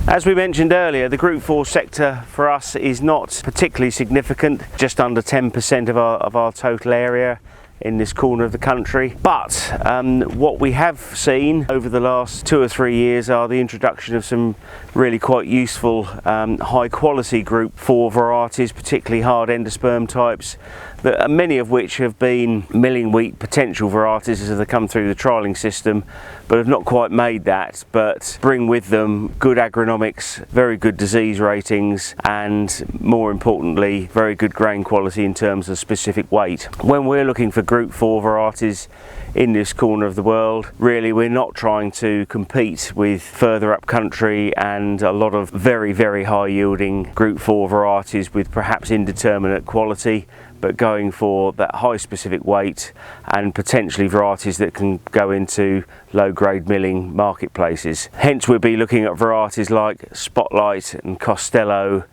As we mentioned earlier, the Group 4 sector for us is not particularly significant, just under 10% of our total area in this corner of the country. But what we have seen over the last 2 or 3 years are the introduction of some really quite useful high quality Group 4 varieties, particularly hard endosperm types, many of which have been milling wheat potential varieties as they come through the trialling system, but have not quite made that, but bring with them good agronomics, very good disease ratings, and more importantly, very good grain quality in terms of specific weight. When we're looking for Group 4 varieties in this corner of the world, really we're not trying to compete with further up country and a lot of very, very high yielding Group 4 varieties with perhaps indeterminate quality, but going for that high specific weight and potentially varieties that can go into low grade milling marketplaces. Hence we'll be looking at varieties like Spotlight and Costello,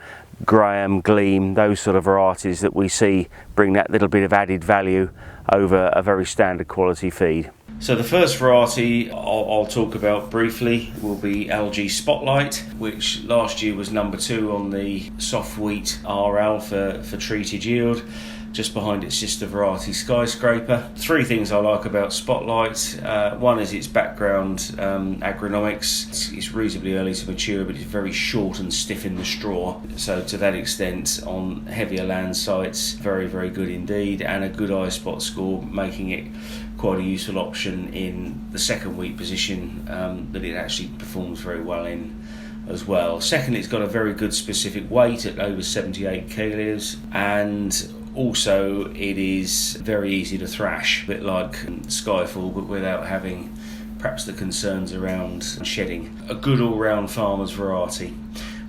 Graham, Gleam, those sort of varieties that we see bring that little bit of added value over a very standard quality feed. So the first variety I'll talk about briefly will be LG Spotlight, which last year was number 2 on the soft wheat RL for treated yield, just behind its sister variety Skyscraper. 3 things I like about Spotlight. One is its background agronomics. It's reasonably early to mature, but it's very short and stiff in the straw. So to that extent, on heavier land sites, very, very good indeed, and a good eye spot score, making it quite a useful option in the second wheat position that it actually performs very well in as well. Second, it's got a very good specific weight at over 78 kilos, and also it is very easy to thrash, a bit like Skyfall, but without having perhaps the concerns around shedding. A good all-round farmer's variety.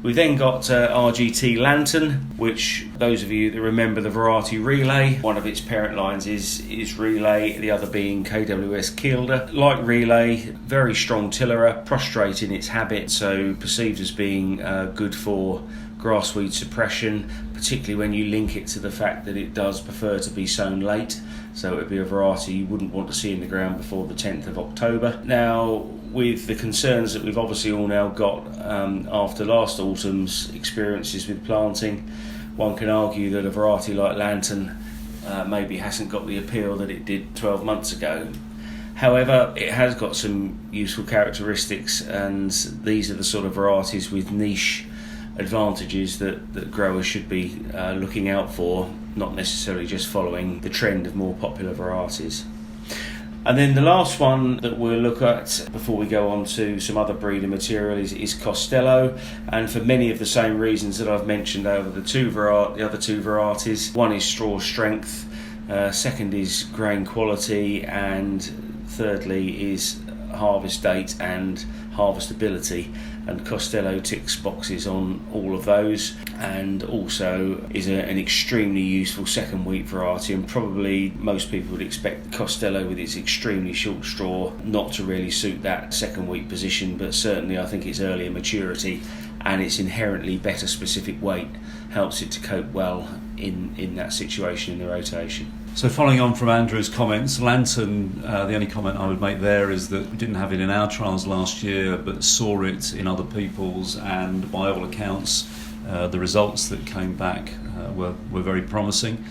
We've then got RGT Lantern, which those of you that remember the variety Relay, one of its parent lines is Relay, the other being KWS Kielder. Like Relay, very strong tillerer, prostrate in its habit, so perceived as being good for grassweed suppression, particularly when you link it to the fact that it does prefer to be sown late, so it would be a variety you wouldn't want to see in the ground before the 10th of October. Now, with the concerns that we've obviously all now got after last autumn's experiences with planting, one can argue that a variety like Lantern maybe hasn't got the appeal that it did 12 months ago. However, it has got some useful characteristics, and these are the sort of varieties with niche advantages that growers should be looking out for, not necessarily just following the trend of more popular varieties. And then the last one that we'll look at before we go on to some other breeder material is Costello, and for many of the same reasons that I've mentioned over the other two varieties. One is straw strength, second is grain quality, and thirdly is harvest date and harvestability, and Costello ticks boxes on all of those, and also is an extremely useful second wheat variety, and probably most people would expect Costello with its extremely short straw not to really suit that second wheat position, but certainly I think its earlier maturity and its inherently better specific weight helps it to cope well in that situation in the rotation. So following on from Andrew's comments, Lantern, the only comment I would make there is that we didn't have it in our trials last year, but saw it in other people's, and by all accounts the results that came back were very promising.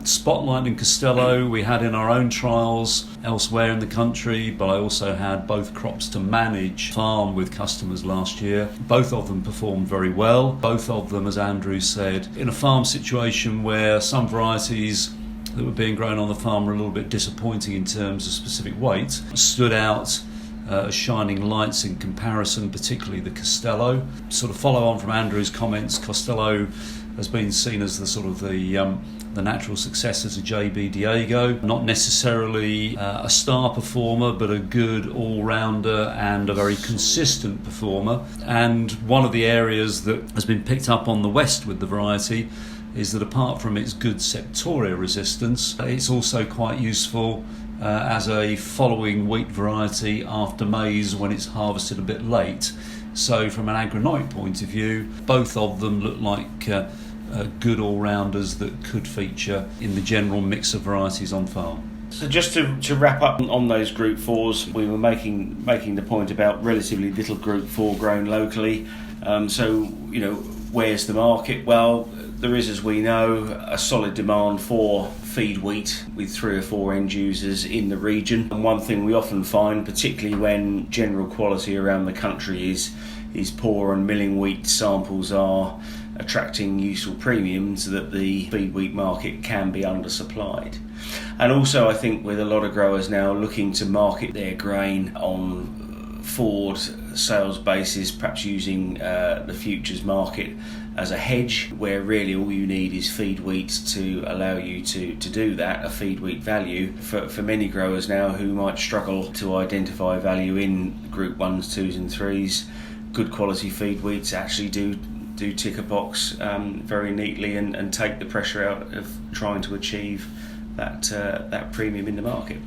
Spotlight and Costello we had in our own trials elsewhere in the country, but I also had both crops to manage farm with customers last year. Both of them performed very well. Both of them, as Andrew said, in a farm situation where some varieties that were being grown on the farm were a little bit disappointing in terms of specific weight, stood out as shining lights in comparison, particularly the Costello. Sort of follow on from Andrew's comments, Costello has been seen as the sort of the natural successor to JB Diego. Not necessarily a star performer, but a good all-rounder and a very consistent performer. And one of the areas that has been picked up on the west with the variety is that apart from its good septoria resistance, it's also quite useful as a following wheat variety after maize when it's harvested a bit late. So from an agronomic point of view, both of them look like good all-rounders that could feature in the general mix of varieties on farm. So just to wrap up on those Group 4s, we were making the point about relatively little Group 4 grown locally. So, where's the market? Well, there is, as we know, a solid demand for feed wheat with 3 or 4 end users in the region. And one thing we often find, particularly when general quality around the country is poor and milling wheat samples are attracting useful premiums, that the feed wheat market can be undersupplied. And also, I think with a lot of growers now looking to market their grain on forward sales basis, perhaps using the futures market as a hedge, where really all you need is feed wheat to allow you to do that, a feed wheat value. For many growers now who might struggle to identify value in Group 1s, 2s and 3s, good quality feed wheats actually do tick a box very neatly and take the pressure out of trying to achieve that premium in the market.